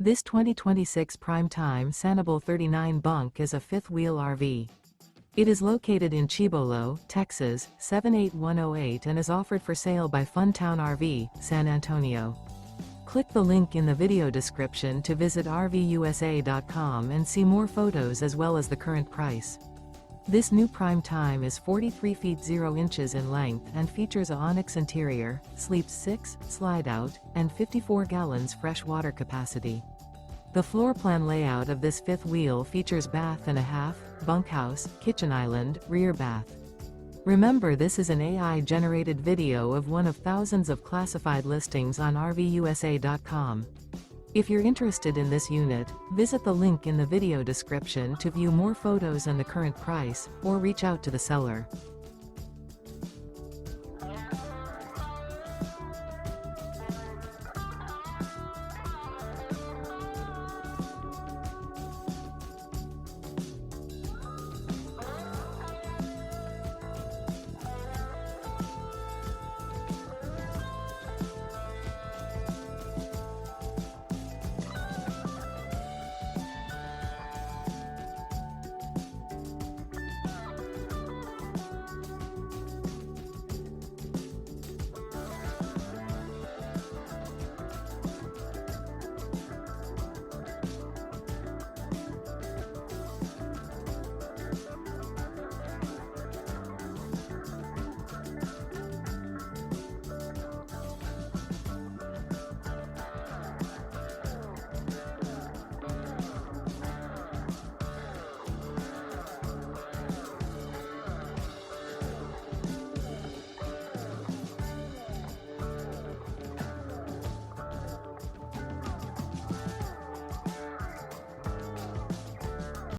This 2026 Prime Time Sanibel 39 bunk is a fifth-wheel RV. It is located in Cibolo, Texas, 78108 and is offered for sale by Funtown RV, San Antonio. Click the link in the video description to visit RVUSA.com and see more photos as well as the current price. This new Prime Time is 43 feet 0 inches in length and features a ONYX interior, sleeps 6, Slideout, and 54 gallons fresh water capacity. The floor plan layout of this fifth wheel features bath and a half, bunkhouse, kitchen island, rear bath. Remember, this is an AI-generated video of one of thousands of classified listings on RVUSA.com. If you're interested in this unit, visit the link in the video description to view more photos and the current price, or reach out to the seller.